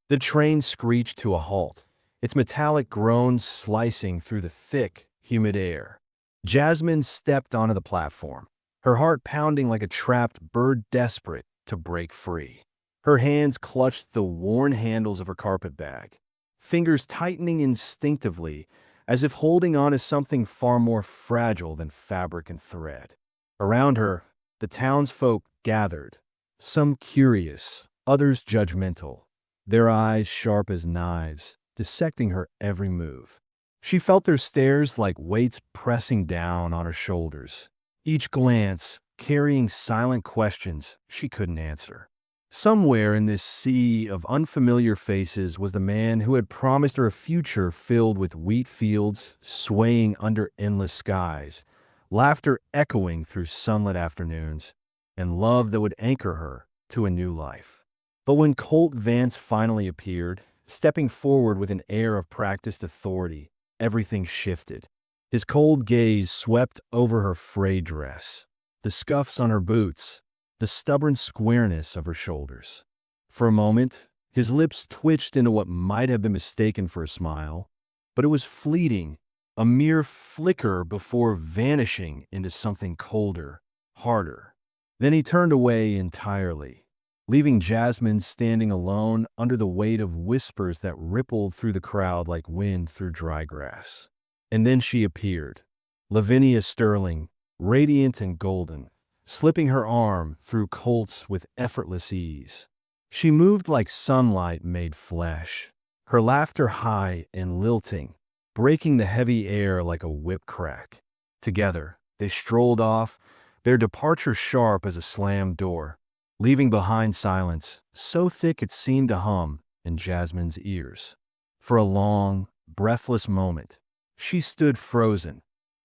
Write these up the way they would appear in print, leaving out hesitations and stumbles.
The train screeched to a halt, its metallic groans slicing through the thick, humid air. Jasmine stepped onto the platform, her heart pounding like a trapped bird desperate to break free. Her hands clutched the worn handles of her carpet bag, fingers tightening instinctively as if holding on to something far more fragile than fabric and thread. Around her, the townsfolk gathered, some curious, others judgmental, their eyes sharp as knives, dissecting her every move. She felt their stares like weights pressing down on her shoulders, each glance carrying silent questions she couldn't answer. Somewhere in this sea of unfamiliar faces was the man who had promised her a future filled with wheat fields swaying under endless skies, laughter echoing through sunlit afternoons, and love that would anchor her to a new life. But when Colt Vance finally appeared, stepping forward with an air of practiced authority, everything shifted. His cold gaze swept over her frayed dress, the scuffs on her boots, the stubborn squareness of her shoulders. For a moment, his lips twitched into what might have been mistaken for a smile, but it was fleeting, a mere flicker before vanishing into something colder, harder. Then he turned away entirely, leaving Jasmine standing alone under the weight of whispers that rippled through the crowd like wind through dry grass. And then she appeared, Lavinia Sterling, radiant and golden, slipping her arm through Colt's with effortless ease. She moved like sunlight made flesh, her laughter high and lilting, breaking the heavy air like a whip crack. Together, they strolled off, their departure sharp as a slammed door, leaving behind silence so thick it seemed to hum in Jasmine's ears. For a long, breathless moment, she stood frozen,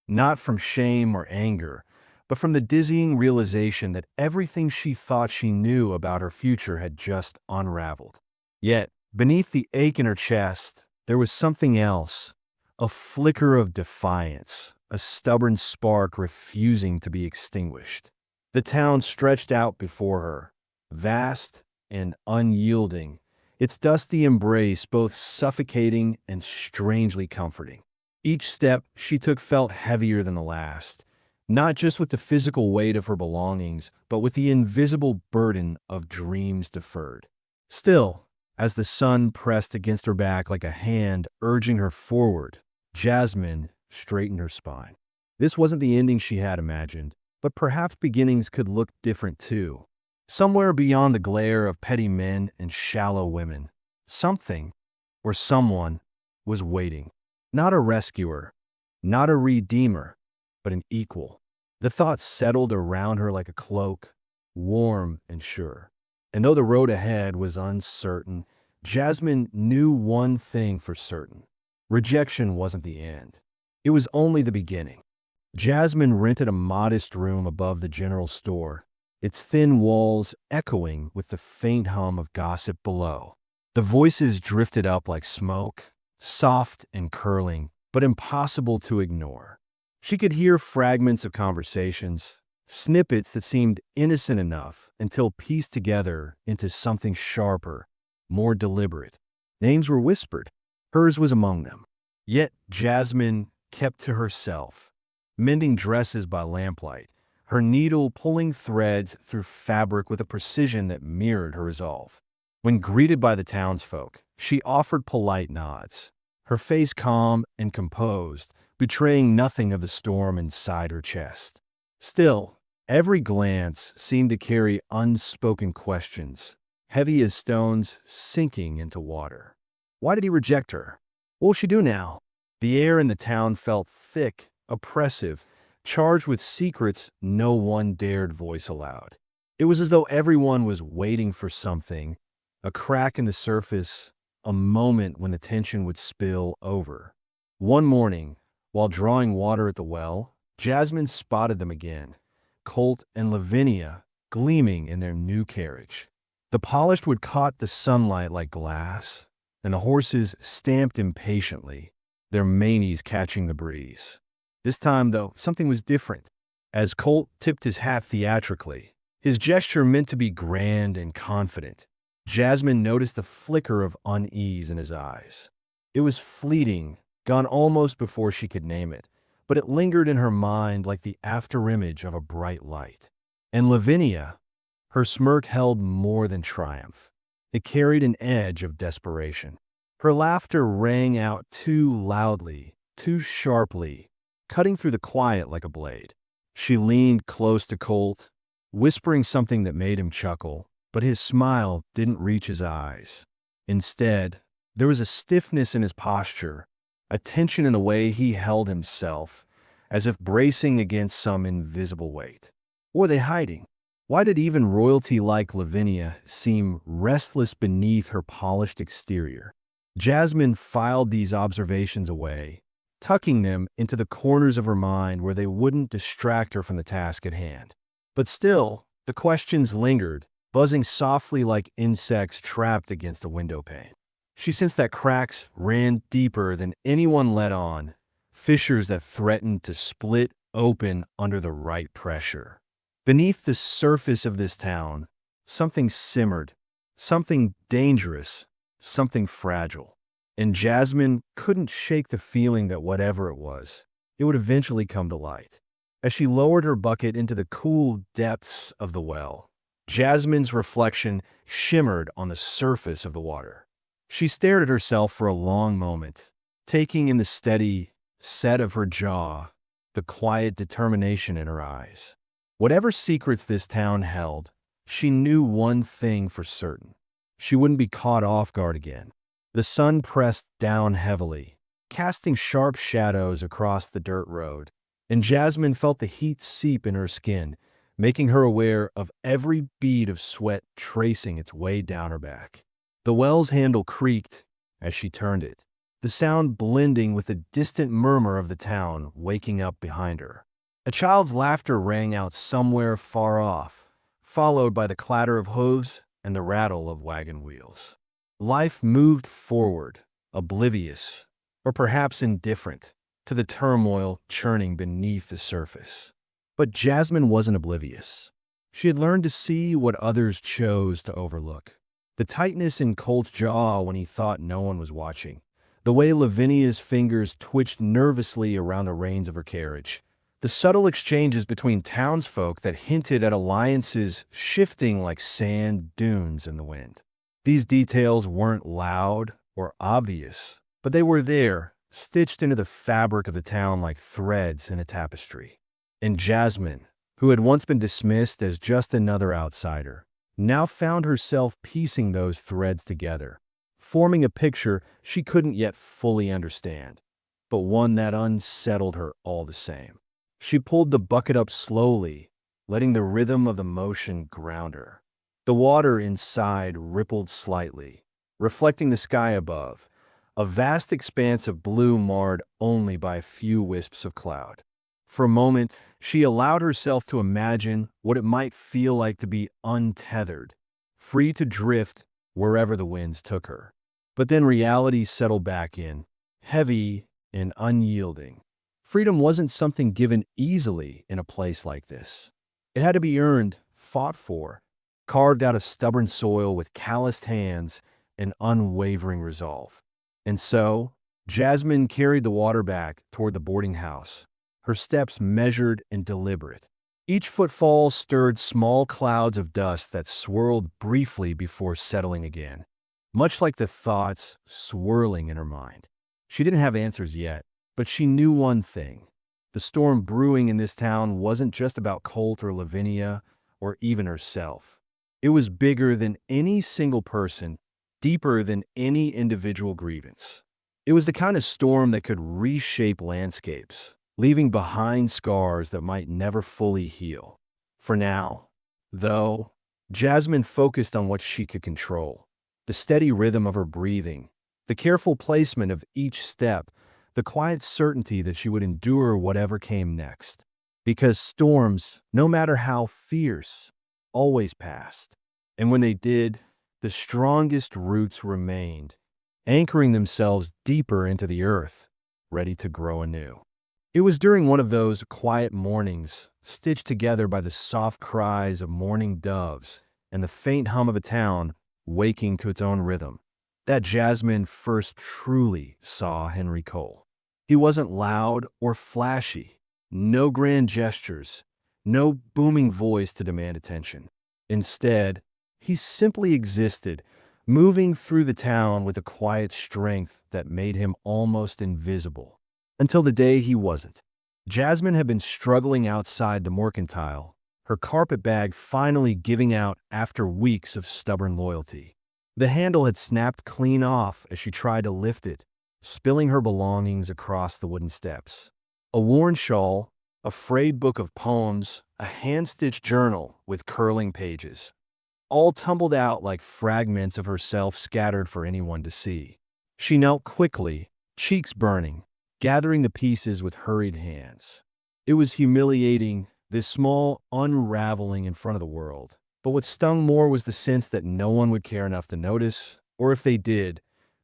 not from shame or anger, but from the dizzying realization that everything she thought she knew about her future had just unraveled. Yet, beneath the ache in her chest, there was something else, a flicker of defiance, a stubborn spark refusing to be extinguished. The town stretched out before her, vast and unyielding, its dusty embrace both suffocating and strangely comforting. Each step she took felt heavier than the last, not just with the physical weight of her belongings, but with the invisible burden of dreams deferred. Still, as the sun pressed against her back like a hand urging her forward, Jasmine straightened her spine. This wasn't the ending she had imagined, but perhaps beginnings could look different too. Somewhere beyond the glare of petty men and shallow women, something, or someone, was waiting. Not a rescuer, not a redeemer, but an equal. The thought settled around her like a cloak, warm and sure. And though the road ahead was uncertain, Jasmine knew one thing for certain. Rejection wasn't the end. It was only the beginning. Jasmine rented a modest room above the general store, its thin walls echoing with the faint hum of gossip below. The voices drifted up like smoke, soft and curling, but impossible to ignore. She could hear fragments of conversations, snippets that seemed innocent enough until pieced together into something sharper, more deliberate. Names were whispered. Hers was among them. Yet Jasmine kept to herself, mending dresses by lamplight, her needle pulling threads through fabric with a precision that mirrored her resolve. When greeted by the townsfolk, she offered polite nods, her face calm and composed, betraying nothing of the storm inside her chest. Still, every glance seemed to carry unspoken questions, heavy as stones sinking into water. Why did he reject her? What will she do now? The air in the town felt thick, oppressive, charged with secrets no one dared voice aloud. It was as though everyone was waiting for something, a crack in the surface, a moment when the tension would spill over. One morning, while drawing water at the well, Jasmine spotted them again, Colt and Lavinia gleaming in their new carriage. The polished wood caught the sunlight like glass, and the horses stamped impatiently, their manes catching the breeze. This time, though, something was different. As Colt tipped his hat theatrically, his gesture meant to be grand and confident, Jasmine noticed the flicker of unease in his eyes. It was fleeting, gone almost before she could name it, but it lingered in her mind like the afterimage of a bright light. And Lavinia, her smirk held more than triumph. It carried an edge of desperation. Her laughter rang out too loudly, too sharply, cutting through the quiet like a blade. She leaned close to Colt, whispering something that made him chuckle, but his smile didn't reach his eyes. Instead, there was a stiffness in his posture, a tension in the way he held himself, as if bracing against some invisible weight. What were they hiding? Why did even royalty like Lavinia seem restless beneath her polished exterior? Jasmine filed these observations away, tucking them into the corners of her mind where they wouldn't distract her from the task at hand. But still, the questions lingered, buzzing softly like insects trapped against a window pane. She sensed that cracks ran deeper than anyone let on, fissures that threatened to split open under the right pressure. Beneath the surface of this town, something simmered, something dangerous, something fragile. And Jasmine couldn't shake the feeling that whatever it was, it would eventually come to light. As she lowered her bucket into the cool depths of the well, Jasmine's reflection shimmered on the surface of the water. She stared at herself for a long moment, taking in the steady set of her jaw, the quiet determination in her eyes. Whatever secrets this town held, she knew one thing for certain. She wouldn't be caught off guard again. The sun pressed down heavily, casting sharp shadows across the dirt road, and Jasmine felt the heat seep in her skin, making her aware of every bead of sweat tracing its way down her back. The well's handle creaked as she turned it, the sound blending with the distant murmur of the town waking up behind her. A child's laughter rang out somewhere far off, followed by the clatter of hooves and the rattle of wagon wheels. Life moved forward, oblivious, or perhaps indifferent, to the turmoil churning beneath the surface. But Jasmine wasn't oblivious. She had learned to see what others chose to overlook. The tightness in Colt's jaw when he thought no one was watching, the way Lavinia's fingers twitched nervously around the reins of her carriage, the subtle exchanges between townsfolk that hinted at alliances shifting like sand dunes in the wind. These details weren't loud or obvious, but they were there, stitched into the fabric of the town like threads in a tapestry. And Jasmine, who had once been dismissed as just another outsider, now found herself piecing those threads together, forming a picture she couldn't yet fully understand, but one that unsettled her all the same. She pulled the bucket up slowly, letting the rhythm of the motion ground her. The water inside rippled slightly, reflecting the sky above, a vast expanse of blue marred only by a few wisps of cloud. For a moment, she allowed herself to imagine what it might feel like to be untethered, free to drift wherever the winds took her. But then reality settled back in, heavy and unyielding. Freedom wasn't something given easily in a place like this. It had to be earned, fought for, carved out of stubborn soil with calloused hands and unwavering resolve. And so, Jasmine carried the water back toward the boarding house, her steps measured and deliberate. Each footfall stirred small clouds of dust that swirled briefly before settling again, much like the thoughts swirling in her mind. She didn't have answers yet, but she knew one thing. The storm brewing in this town wasn't just about Colt or Lavinia or even herself. It was bigger than any single person, deeper than any individual grievance. It was the kind of storm that could reshape landscapes, leaving behind scars that might never fully heal. For now, though, Jasmine focused on what she could control: the steady rhythm of her breathing, the careful placement of each step, the quiet certainty that she would endure whatever came next. Because storms, no matter how fierce, always passed. And when they did, the strongest roots remained, anchoring themselves deeper into the earth, ready to grow anew. It was during one of those quiet mornings, stitched together by the soft cries of mourning doves and the faint hum of a town waking to its own rhythm. That Jasmine first truly saw Henry Cole. He wasn't loud or flashy, no grand gestures, no booming voice to demand attention. Instead, he simply existed, moving through the town with a quiet strength that made him almost invisible. Until the day he wasn't. Jasmine had been struggling outside the mercantile, her carpet bag finally giving out after weeks of stubborn loyalty. The handle had snapped clean off as she tried to lift it, spilling her belongings across the wooden steps. A worn shawl, a frayed book of poems, a hand-stitched journal with curling pages, all tumbled out like fragments of herself scattered for anyone to see. She knelt quickly, cheeks burning, gathering the pieces with hurried hands. It was humiliating, this small unraveling in front of the world. But what stung more was the sense that no one would care enough to notice, or if they did,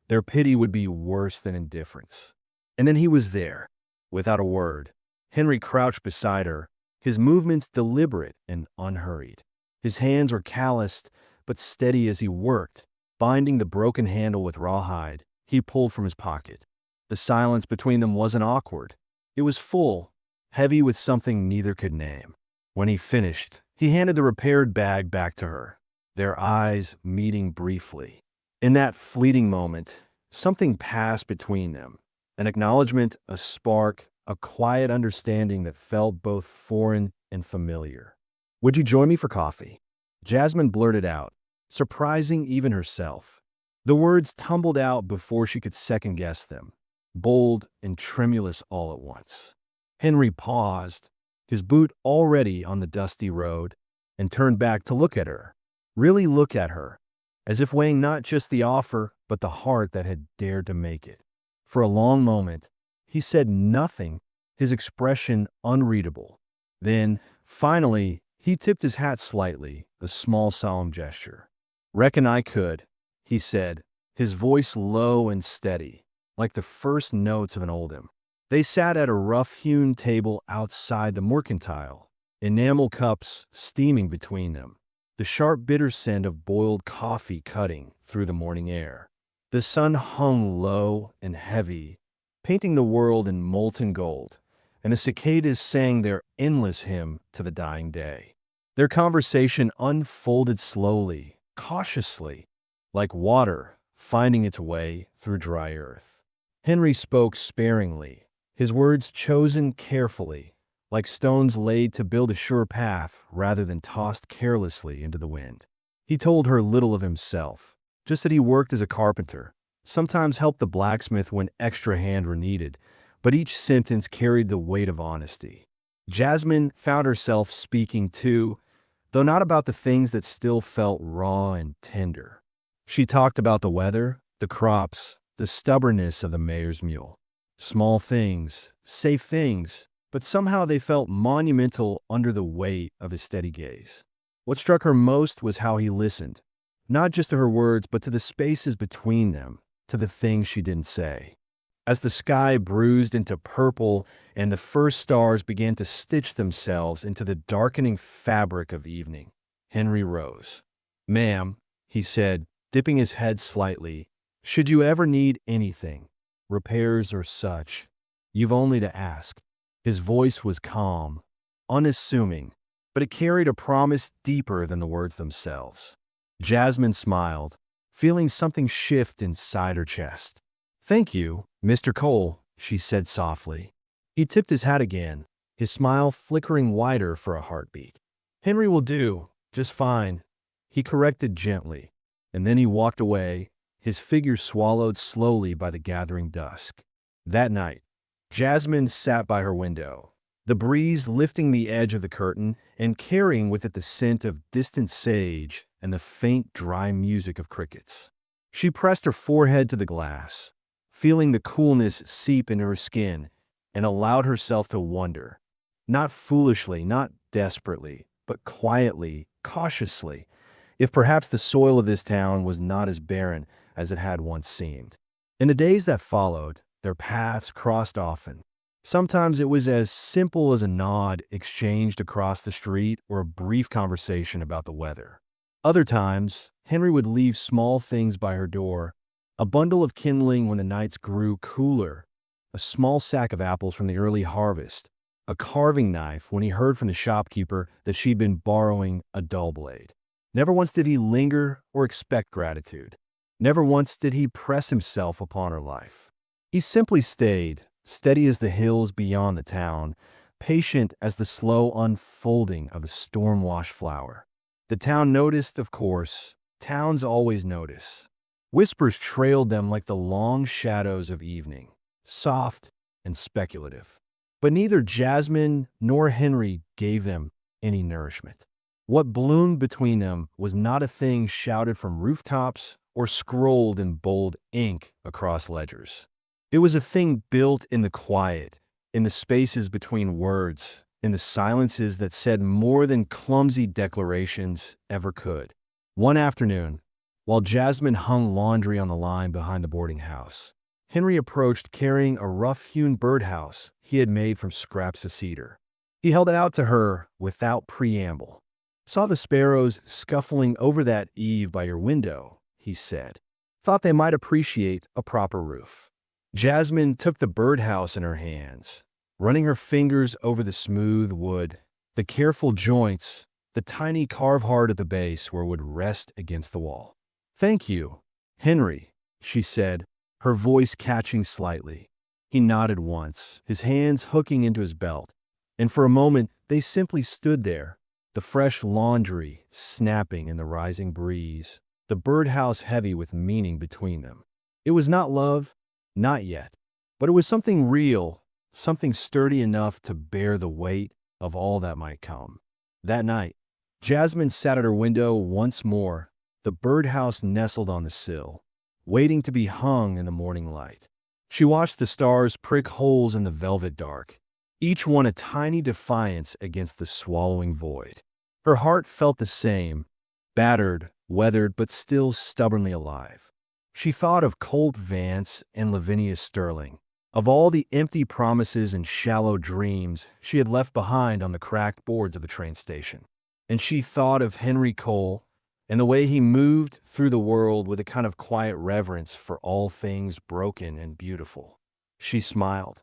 their pity would be worse than indifference. And then he was there, without a word. Henry crouched beside her, his movements deliberate and unhurried. His hands were calloused, but steady as he worked, binding the broken handle with rawhide he pulled from his pocket. The silence between them wasn't awkward. It was full, heavy with something neither could name. When he finished, he handed the repaired bag back to her, their eyes meeting briefly. In that fleeting moment, something passed between them, an acknowledgement, a spark, a quiet understanding that felt both foreign and familiar. "Would you join me for coffee?" Jasmine blurted out, surprising even herself. The words tumbled out before she could second-guess them, bold and tremulous all at once. Henry paused, his boot already on the dusty road, and turned back to look at her, really look at her, as if weighing not just the offer, but the heart that had dared to make it. For a long moment, he said nothing, his expression unreadable. Then, finally, he tipped his hat slightly, a small solemn gesture. "Reckon I could," he said, his voice low and steady, like the first notes of an old hymn. They sat at a rough-hewn table outside the mercantile, enamel cups steaming between them, the sharp bitter scent of boiled coffee cutting through the morning air. The sun hung low and heavy, painting the world in molten gold, and the cicadas sang their endless hymn to the dying day. Their conversation unfolded slowly, cautiously, like water finding its way through dry earth. Henry spoke sparingly, his words chosen carefully, like stones laid to build a sure path rather than tossed carelessly into the wind. He told her little of himself, just that he worked as a carpenter, sometimes helped the blacksmith when extra hands were needed, but each sentence carried the weight of honesty. Jasmine found herself speaking too, though not about the things that still felt raw and tender. She talked about the weather, the crops, the stubbornness of the mayor's mule. Small things, safe things, but somehow they felt monumental under the weight of his steady gaze. What struck her most was how he listened, not just to her words, but to the spaces between them, to the things she didn't say. As the sky bruised into purple and the first stars began to stitch themselves into the darkening fabric of evening, Henry rose. "Ma'am," he said, dipping his head slightly, "should you ever need anything, repairs or such, you've only to ask." His voice was calm, unassuming, but it carried a promise deeper than the words themselves. Jasmine smiled, feeling something shift inside her chest. "Thank you, Mr. Cole," she said softly. He tipped his hat again, his smile flickering wider for a heartbeat. "Henry will do, just fine," he corrected gently, and then he walked away, his figure swallowed slowly by the gathering dusk. That night, Jasmine sat by her window, the breeze lifting the edge of the curtain and carrying with it the scent of distant sage and the faint, dry music of crickets. She pressed her forehead to the glass, feeling the coolness seep into her skin, and allowed herself to wonder, not foolishly, not desperately, but quietly, cautiously, if perhaps the soil of this town was not as barren as it had once seemed. In the days that followed, their paths crossed often. Sometimes it was as simple as a nod exchanged across the street or a brief conversation about the weather. Other times, Henry would leave small things by her door: a bundle of kindling when the nights grew cooler, a small sack of apples from the early harvest, a carving knife when he heard from the shopkeeper that she'd been borrowing a dull blade. Never once did he linger or expect gratitude. Never once did he press himself upon her life. He simply stayed, steady as the hills beyond the town, patient as the slow unfolding of a storm-washed flower. The town noticed, of course. Towns always notice. Whispers trailed them like the long shadows of evening, soft and speculative. But neither Jasmine nor Henry gave them any nourishment. What bloomed between them was not a thing shouted from rooftops or scrolled in bold ink across ledgers. It was a thing built in the quiet, in the spaces between words, in the silences that said more than clumsy declarations ever could. One afternoon, while Jasmine hung laundry on the line behind the boarding house, Henry approached carrying a rough-hewn birdhouse he had made from scraps of cedar. He held it out to her without preamble. "Saw the sparrows scuffling over that eave by your window," he said. "Thought they might appreciate a proper roof." Jasmine took the birdhouse in her hands, running her fingers over the smooth wood, the careful joints, the tiny carved heart at the base where it would rest against the wall. "Thank you, Henry," she said, her voice catching slightly. He nodded once, his hands hooking into his belt, and for a moment they simply stood there, the fresh laundry snapping in the rising breeze, the birdhouse heavy with meaning between them. It was not love, not yet, but it was something real, something sturdy enough to bear the weight of all that might come. That night, Jasmine sat at her window once more, the birdhouse nestled on the sill, waiting to be hung in the morning light. She watched the stars prick holes in the velvet dark, each one a tiny defiance against the swallowing void. Her heart felt the same, battered, weathered, but still stubbornly alive. She thought of Colt Vance and Lavinia Sterling, of all the empty promises and shallow dreams she had left behind on the cracked boards of the train station. And she thought of Henry Cole and the way he moved through the world with a kind of quiet reverence for all things broken and beautiful. She smiled,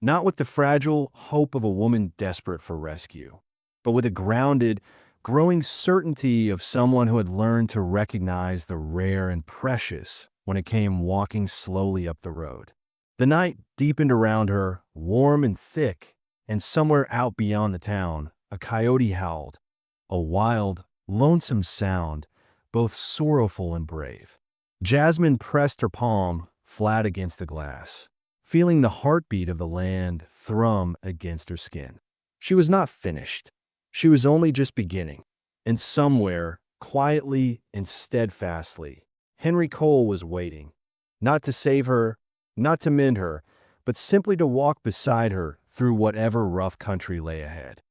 not with the fragile hope of a woman desperate for rescue, but with a grounded, growing certainty of someone who had learned to recognize the rare and precious when it came walking slowly up the road. The night deepened around her, warm and thick, and somewhere out beyond the town, a coyote howled, a wild, lonesome sound, both sorrowful and brave. Jasmine pressed her palm flat against the glass, feeling the heartbeat of the land thrum against her skin. She was not finished. She was only just beginning. And somewhere, quietly and steadfastly, Henry Cole was waiting, not to save her, not to mend her, but simply to walk beside her through whatever rough country lay ahead.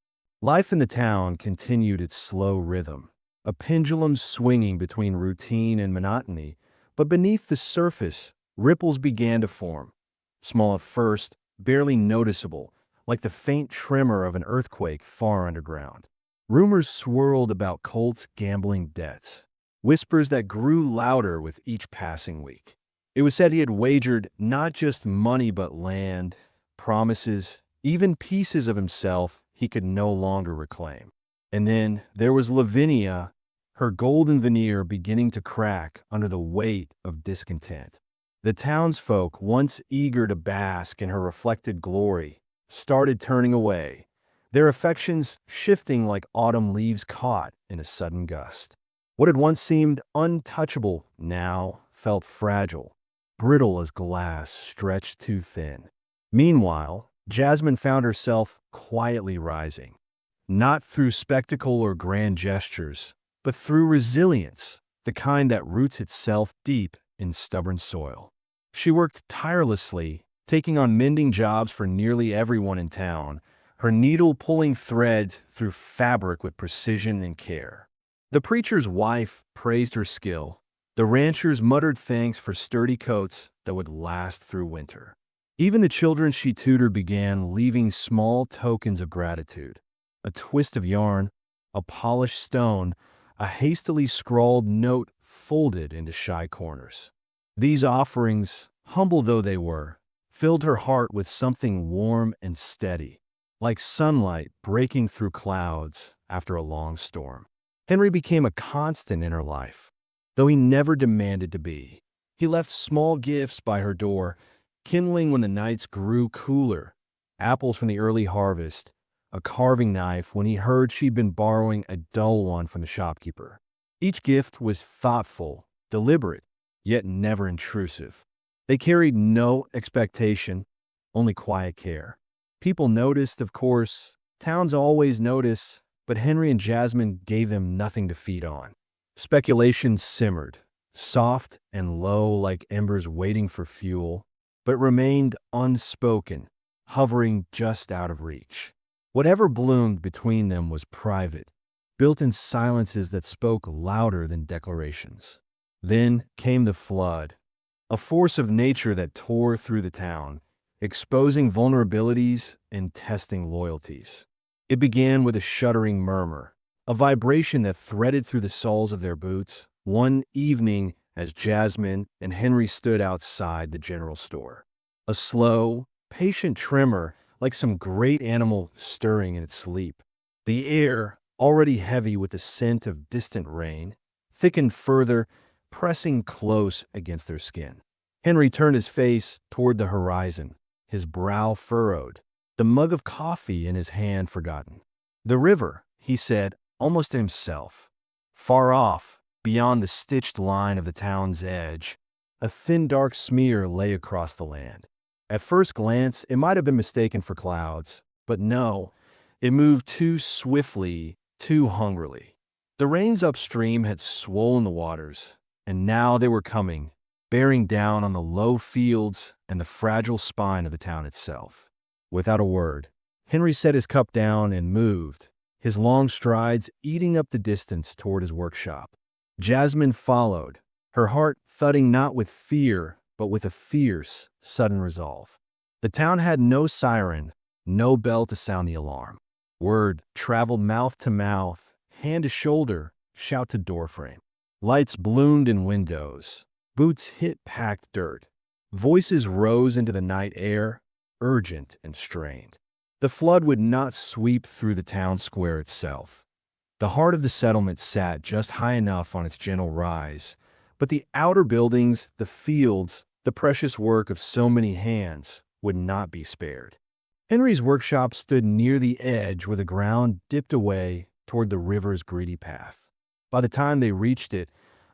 Life in the town continued its slow rhythm, a pendulum swinging between routine and monotony, but beneath the surface, ripples began to form. Small at first, barely noticeable, like the faint tremor of an earthquake far underground. Rumors swirled about Colt's gambling debts, whispers that grew louder with each passing week. It was said he had wagered not just money but land, promises, even pieces of himself he could no longer reclaim. And then there was Lavinia, her golden veneer beginning to crack under the weight of discontent. The townsfolk, once eager to bask in her reflected glory, started turning away, their affections shifting like autumn leaves caught in a sudden gust. What had once seemed untouchable now felt fragile, brittle as glass stretched too thin. Meanwhile, Jasmine found herself quietly rising, not through spectacle or grand gestures, but through resilience, the kind that roots itself deep in stubborn soil. She worked tirelessly, taking on mending jobs for nearly everyone in town, her needle pulling threads through fabric with precision and care. The preacher's wife praised her skill. The ranchers muttered thanks for sturdy coats that would last through winter. Even the children she tutored began leaving small tokens of gratitude. A twist of yarn, a polished stone, a hastily scrawled note folded into shy corners. These offerings, humble though they were, filled her heart with something warm and steady, like sunlight breaking through clouds after a long storm. Henry became a constant in her life, though he never demanded to be. He left small gifts by her door, kindling when the nights grew cooler, apples from the early harvest, a carving knife when he heard she'd been borrowing a dull one from the shopkeeper. Each gift was thoughtful, deliberate, yet never intrusive. They carried no expectation, only quiet care. People noticed, of course. Towns always notice, but Henry and Jasmine gave them nothing to feed on. Speculation simmered, soft and low like embers waiting for fuel, but remained unspoken, hovering just out of reach. Whatever bloomed between them was private, built in silences that spoke louder than declarations. Then came the flood, a force of nature that tore through the town, exposing vulnerabilities and testing loyalties. It began with a shuddering murmur, a vibration that threaded through the soles of their boots one evening as Jasmine and Henry stood outside the general store. A slow, patient tremor like some great animal stirring in its sleep. The air, already heavy with the scent of distant rain, thickened further, pressing close against their skin. Henry turned his face toward the horizon, his brow furrowed, the mug of coffee in his hand forgotten. The river, he said, almost to himself. Far off, beyond the stitched line of the town's edge, a thin dark smear lay across the land. At first glance, it might have been mistaken for clouds, but no, it moved too swiftly, too hungrily. The rains upstream had swollen the waters, and now they were coming, bearing down on the low fields and the fragile spine of the town itself. Without a word, Henry set his cup down and moved, his long strides eating up the distance toward his workshop. Jasmine followed, her heart thudding not with fear, but with a fierce, sudden resolve. The town had no siren, no bell to sound the alarm. Word traveled mouth to mouth, hand to shoulder, shout to doorframe. Lights bloomed in windows. Boots hit packed dirt. Voices rose into the night air, urgent and strained. The flood would not sweep through the town square itself. The heart of the settlement sat just high enough on its gentle rise, but the outer buildings, the fields, the precious work of so many hands would not be spared. Henry's workshop stood near the edge where the ground dipped away toward the river's greedy path. By the time they reached it,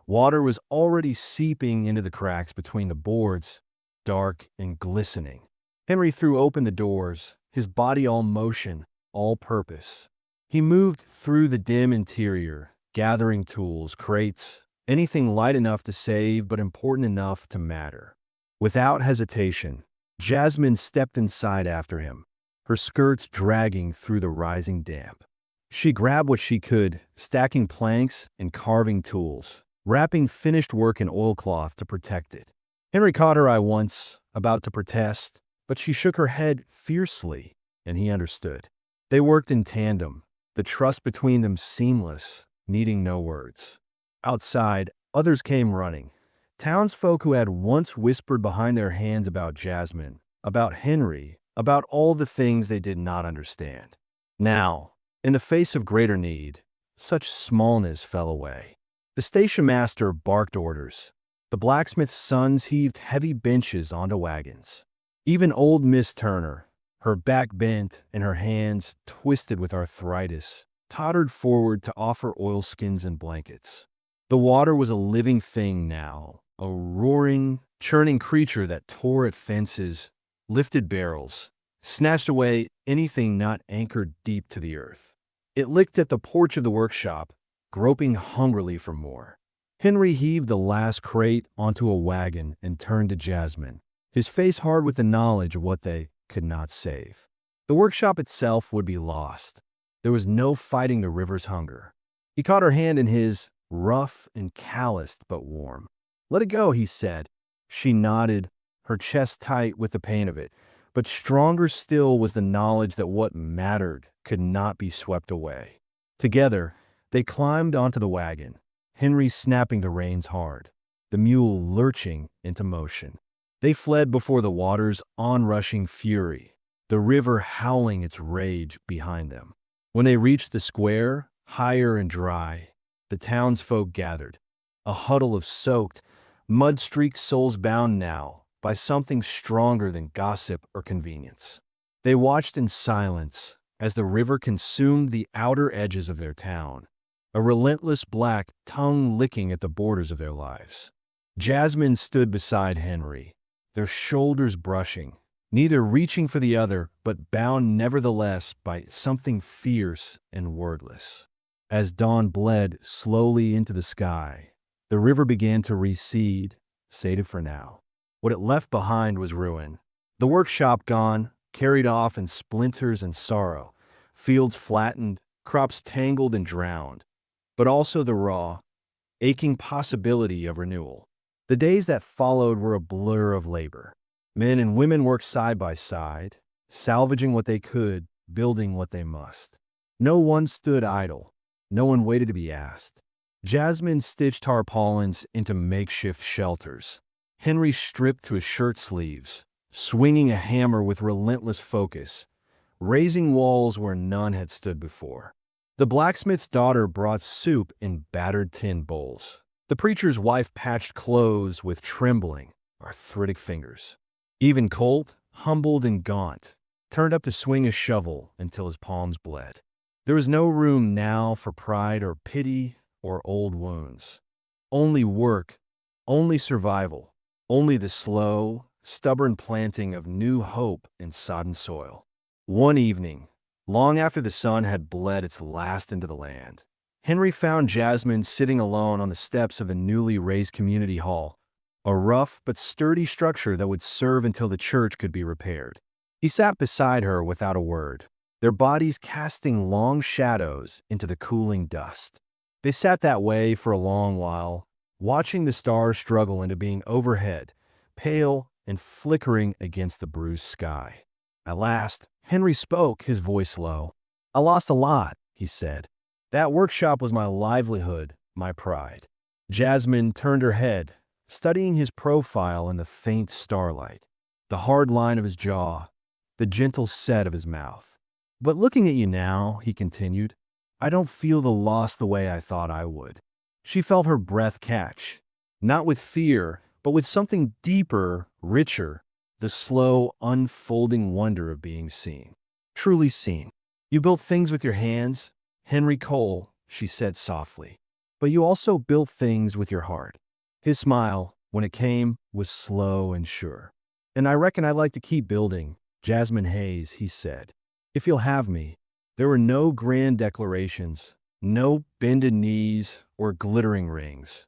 water was already seeping into the cracks between the boards, dark and glistening. Henry threw open the doors, his body all motion, all purpose. He moved through the dim interior, gathering tools, crates, anything light enough to save but important enough to matter. Without hesitation, Jasmine stepped inside after him, her skirts dragging through the rising damp. She grabbed what she could, stacking planks and carving tools, wrapping finished work in oilcloth to protect it. Henry caught her eye once, about to protest, but she shook her head fiercely, and he understood. They worked in tandem, the trust between them seamless, needing no words. Outside, others came running. Townsfolk who had once whispered behind their hands about Jasmine, about Henry, about all the things they did not understand. Now, in the face of greater need, such smallness fell away. The station master barked orders. The blacksmith's sons heaved heavy benches onto wagons. Even old Miss Turner, her back bent and her hands twisted with arthritis, tottered forward to offer oilskins and blankets. The water was a living thing now, a roaring, churning creature that tore at fences, lifted barrels, snatched away anything not anchored deep to the earth. It licked at the porch of the workshop, groping hungrily for more. Henry heaved the last crate onto a wagon and turned to Jasmine, his face hard with the knowledge of what they could not save. The workshop itself would be lost. There was no fighting the river's hunger. He caught her hand in his, rough and calloused but warm. "Let it go," he said. She nodded, her chest tight with the pain of it, but stronger still was the knowledge that what mattered could not be swept away. Together, they climbed onto the wagon, Henry snapping the reins hard, the mule lurching into motion. They fled before the water's onrushing fury, the river howling its rage behind them. When they reached the square, higher and dry, the townsfolk gathered, a huddle of soaked, mud-streaked souls bound now by something stronger than gossip or convenience. They watched in silence as the river consumed the outer edges of their town, a relentless black tongue licking at the borders of their lives. Jasmine stood beside Henry, their shoulders brushing, neither reaching for the other but bound nevertheless by something fierce and wordless. As dawn bled slowly into the sky, the river began to recede, sated for now. What it left behind was ruin. The workshop gone, carried off in splinters and sorrow, fields flattened, crops tangled and drowned, but also the raw, aching possibility of renewal. The days that followed were a blur of labor. Men and women worked side by side, salvaging what they could, building what they must. No one stood idle. No one waited to be asked. Jasmine stitched tarpaulins into makeshift shelters. Henry stripped to his shirt sleeves, swinging a hammer with relentless focus, raising walls where none had stood before. The blacksmith's daughter brought soup in battered tin bowls. The preacher's wife patched clothes with trembling, arthritic fingers. Even Colt, humbled and gaunt, turned up to swing a shovel until his palms bled. There was no room now for pride or pity or old wounds. Only work, only survival, only the slow, stubborn planting of new hope in sodden soil. One evening, long after the sun had bled its last into the land, Henry found Jasmine sitting alone on the steps of the newly raised community hall, a rough but sturdy structure that would serve until the church could be repaired. He sat beside her without a word, their bodies casting long shadows into the cooling dust. They sat that way for a long while, watching the stars struggle into being overhead, pale and flickering against the bruised sky. At last, Henry spoke, his voice low. "I lost a lot," he said. "That workshop was my livelihood, my pride." Jasmine turned her head, studying his profile in the faint starlight, the hard line of his jaw, the gentle set of his mouth. "But looking at you now," he continued, "I don't feel the loss the way I thought I would." She felt her breath catch, not with fear, but with something deeper, richer, the slow, unfolding wonder of being seen. Truly seen. "You built things with your hands, Henry Cole," she said softly. "But you also built things with your heart." His smile, when it came, was slow and sure. "And I reckon I'd like to keep building, Jasmine Hayes," he said. "If you'll have me." There were no grand declarations, no bended knees or glittering rings.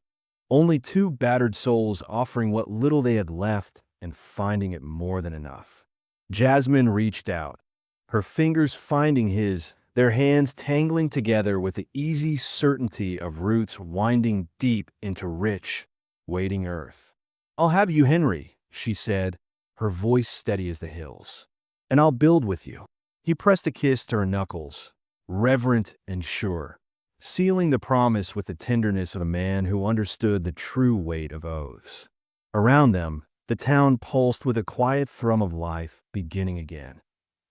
Only two battered souls offering what little they had left and finding it more than enough. Jasmine reached out, her fingers finding his, their hands tangling together with the easy certainty of roots winding deep into rich, waiting earth. "I'll have you, Henry," she said, her voice steady as the hills. "And I'll build with you." He pressed a kiss to her knuckles, reverent and sure, sealing the promise with the tenderness of a man who understood the true weight of oaths. Around them, the town pulsed with a quiet thrum of life beginning again.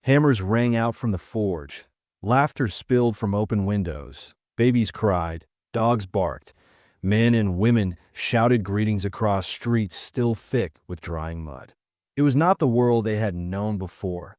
Hammers rang out from the forge, laughter spilled from open windows, babies cried, dogs barked, men and women shouted greetings across streets still thick with drying mud. It was not the world they had known before.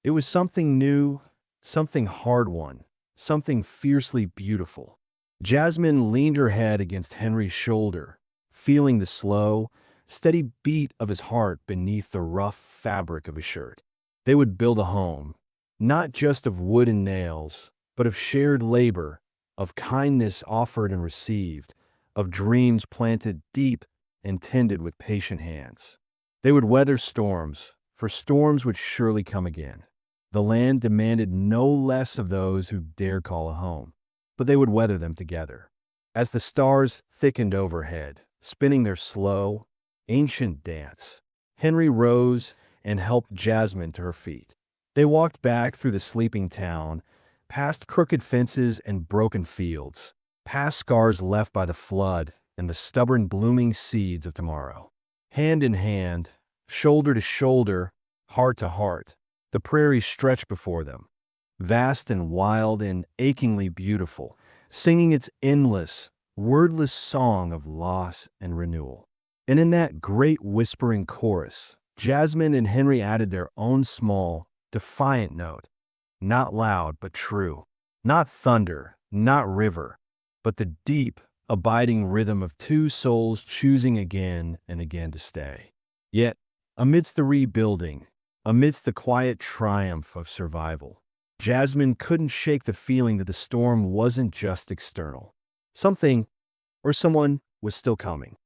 It was something new, something hard-won, something fiercely beautiful. Jasmine leaned her head against Henry's shoulder, feeling the slow, steady beat of his heart beneath the rough fabric of his shirt. They would build a home, not just of wood and nails, but of shared labor, of kindness offered and received, of dreams planted deep and tended with patient hands. They would weather storms, for storms would surely come again. The land demanded no less of those who dared call a home, but they would weather them together. As the stars thickened overhead, spinning their slow, ancient dance, Henry rose and helped Jasmine to her feet. They walked back through the sleeping town, past crooked fences and broken fields, past scars left by the flood and the stubborn blooming seeds of tomorrow. Hand in hand, shoulder to shoulder, heart to heart, the prairie stretched before them, vast and wild and achingly beautiful, singing its endless, wordless song of loss and renewal. And in that great whispering chorus, Jasmine and Henry added their own small, defiant note, not loud but true, not thunder, not river, but the deep, abiding rhythm of two souls choosing again and again to stay. Yet, amidst the rebuilding, amidst the quiet triumph of survival, Jasmine couldn't shake the feeling that the storm wasn't just external. Something, or someone, was still coming.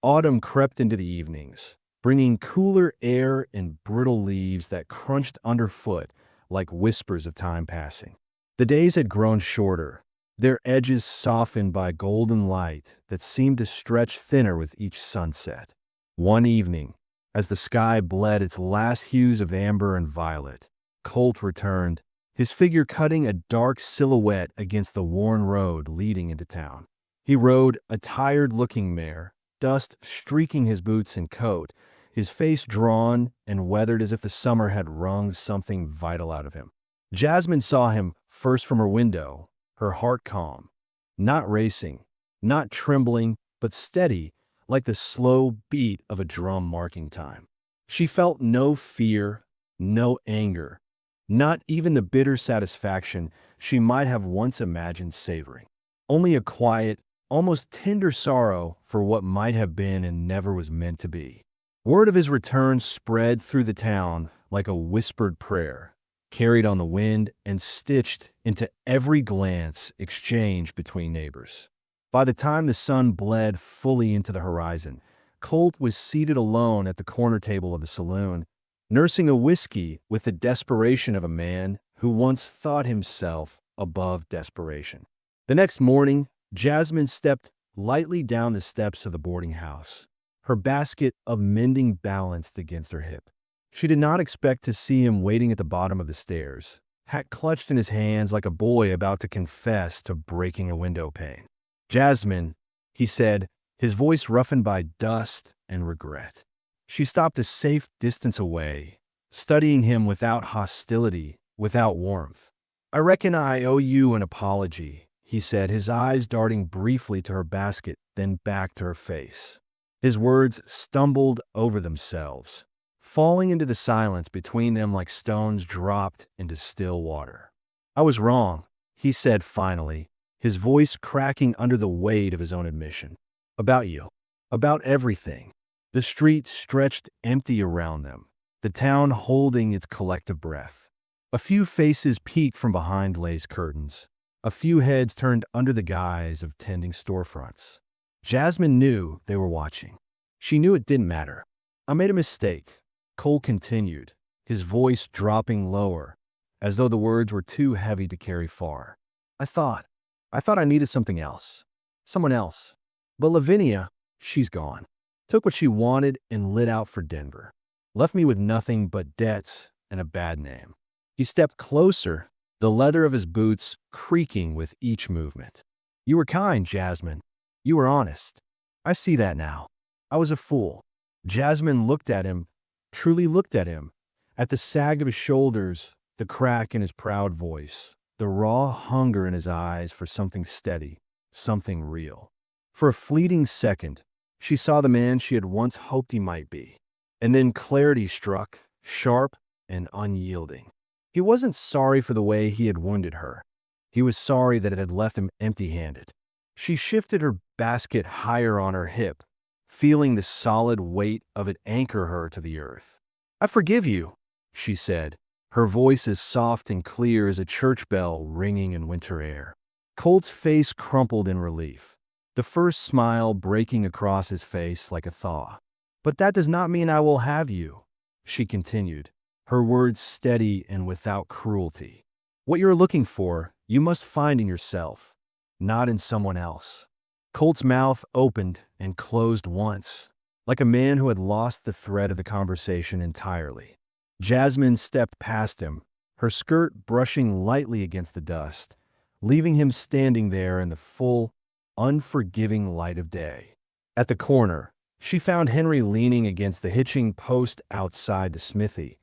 Autumn crept into the evenings, bringing cooler air and brittle leaves that crunched underfoot like whispers of time passing. The days had grown shorter, their edges softened by golden light that seemed to stretch thinner with each sunset. One evening, as the sky bled its last hues of amber and violet, Colt returned, his figure cutting a dark silhouette against the worn road leading into town. He rode a tired-looking mare, dust streaking his boots and coat, his face drawn and weathered as if the summer had wrung something vital out of him. Jasmine saw him first from her window, her heart calm, not racing, not trembling, but steady, like the slow beat of a drum marking time. She felt no fear, no anger, not even the bitter satisfaction she might have once imagined savoring. Only a quiet, almost tender sorrow for what might have been and never was meant to be. Word of his return spread through the town like a whispered prayer, carried on the wind and stitched into every glance exchanged between neighbors. By the time the sun bled fully into the horizon, Colt was seated alone at the corner table of the saloon, nursing a whiskey with the desperation of a man who once thought himself above desperation. The next morning, Jasmine stepped lightly down the steps of the boarding house, her basket of mending balanced against her hip. She did not expect to see him waiting at the bottom of the stairs, hat clutched in his hands like a boy about to confess to breaking a window pane. "Jasmine," he said, his voice roughened by dust and regret. She stopped a safe distance away, studying him without hostility, without warmth. "I reckon I owe you an apology," he said, his eyes darting briefly to her basket, then back to her face. His words stumbled over themselves, falling into the silence between them like stones dropped into still water. "I was wrong," he said finally, his voice cracking under the weight of his own admission. "About you. About everything." The street stretched empty around them, the town holding its collective breath. A few faces peeked from behind lace curtains, a few heads turned under the guise of tending storefronts. Jasmine knew they were watching. She knew it didn't matter. "I made a mistake," Cole continued, his voice dropping lower, as though the words were too heavy to carry far. I thought I needed something else. Someone else. But Lavinia, she's gone. Took what she wanted and lit out for Denver. Left me with nothing but debts and a bad name." He stepped closer, the leather of his boots creaking with each movement. "You were kind, Jasmine. You were honest. I see that now. I was a fool." Jasmine looked at him, truly looked at him, at the sag of his shoulders, the crack in his proud voice, the raw hunger in his eyes for something steady, something real. For a fleeting second, she saw the man she had once hoped he might be. And then clarity struck, sharp and unyielding. He wasn't sorry for the way he had wounded her. He was sorry that it had left him empty-handed. She shifted her basket higher on her hip, feeling the solid weight of it anchor her to the earth. "I forgive you," she said, her voice as soft and clear as a church bell ringing in winter air. Colt's face crumpled in relief, the first smile breaking across his face like a thaw. "But that does not mean I will have you," she continued, her words steady and without cruelty. "What you're looking for, you must find in yourself, not in someone else." Colt's mouth opened and closed once, like a man who had lost the thread of the conversation entirely. Jasmine stepped past him, her skirt brushing lightly against the dust, leaving him standing there in the full, unforgiving light of day. At the corner, she found Henry leaning against the hitching post outside the smithy,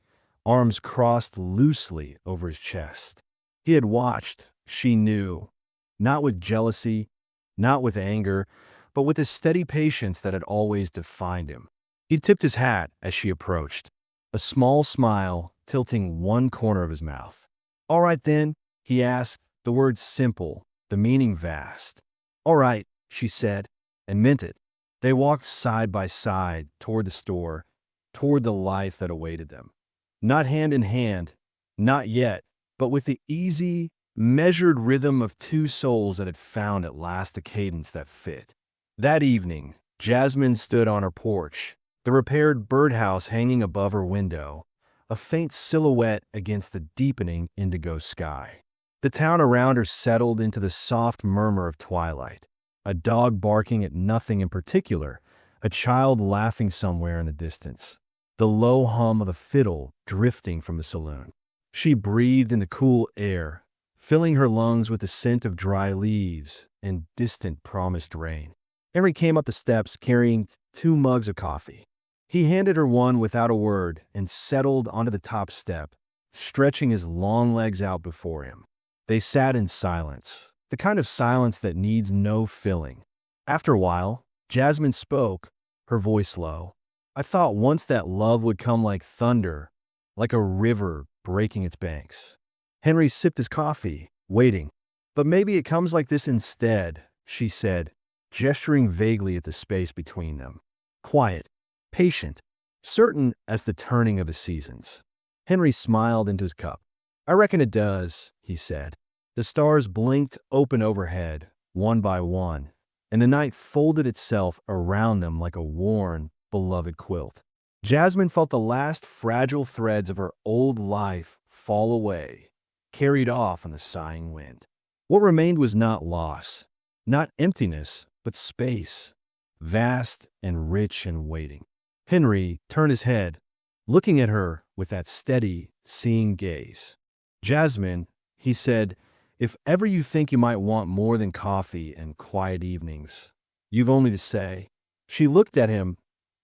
arms crossed loosely over his chest. He had watched, she knew, not with jealousy, not with anger, but with the steady patience that had always defined him. He tipped his hat as she approached, a small smile tilting one corner of his mouth. "All right then," he asked, the words simple, the meaning vast. "All right," she said, and meant it. They walked side by side toward the store, toward the life that awaited them. Not hand in hand, not yet, but with the easy, measured rhythm of two souls that had found at last a cadence that fit. That evening, Jasmine stood on her porch, the repaired birdhouse hanging above her window, a faint silhouette against the deepening indigo sky. The town around her settled into the soft murmur of twilight, a dog barking at nothing in particular, a child laughing somewhere in the distance, the low hum of a fiddle drifting from the saloon. She breathed in the cool air, filling her lungs with the scent of dry leaves and distant promised rain. Henry came up the steps carrying 2 mugs of coffee. He handed her one without a word and settled onto the top step, stretching his long legs out before him. They sat in silence, the kind of silence that needs no filling. After a while, Jasmine spoke, her voice low. "I thought once that love would come like thunder, like a river breaking its banks." Henry sipped his coffee, waiting. "But maybe it comes like this instead," she said, gesturing vaguely at the space between them. "Quiet, patient, certain as the turning of the seasons." Henry smiled into his cup. "I reckon it does," he said. The stars blinked open overhead, one by one, and the night folded itself around them like a worn, beloved quilt. Jasmine felt the last fragile threads of her old life fall away, carried off on the sighing wind. What remained was not loss, not emptiness, but space, vast and rich and waiting. Henry turned his head, looking at her with that steady, seeing gaze. "Jasmine," he said, "if ever you think you might want more than coffee and quiet evenings, you've only to say." She looked at him,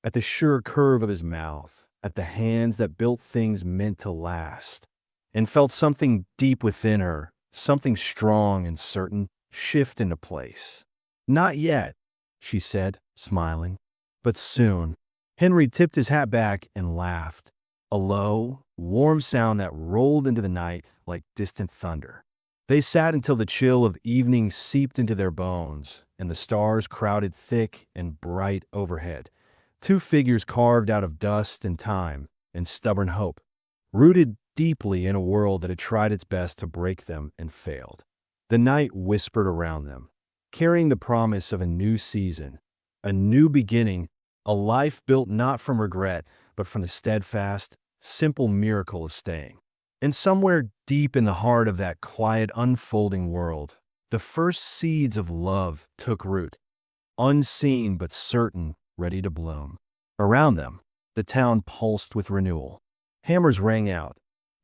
at the sure curve of his mouth, at the hands that built things meant to last, and felt something deep within her, something strong and certain, shift into place. "Not yet," she said, smiling, "but soon." Henry tipped his hat back and laughed, a low, warm sound that rolled into the night like distant thunder. They sat until the chill of evening seeped into their bones, and the stars crowded thick and bright overhead. 2 figures carved out of dust and time and stubborn hope, rooted deeply in a world that had tried its best to break them and failed. The night whispered around them, carrying the promise of a new season, a new beginning, a life built not from regret, but from the steadfast, simple miracle of staying. And somewhere deep in the heart of that quiet, unfolding world, the first seeds of love took root, unseen but certain, ready to bloom. Around them, the town pulsed with renewal. Hammers rang out,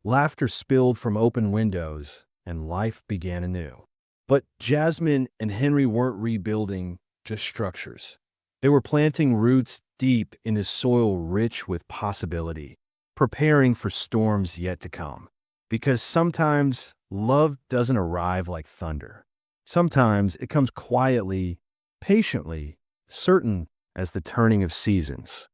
laughter spilled from open windows, and life began anew. But Jasmine and Henry weren't rebuilding just structures. They were planting roots deep into soil rich with possibility, preparing for storms yet to come. Because sometimes love doesn't arrive like thunder. Sometimes it comes quietly, patiently, certain as the turning of seasons.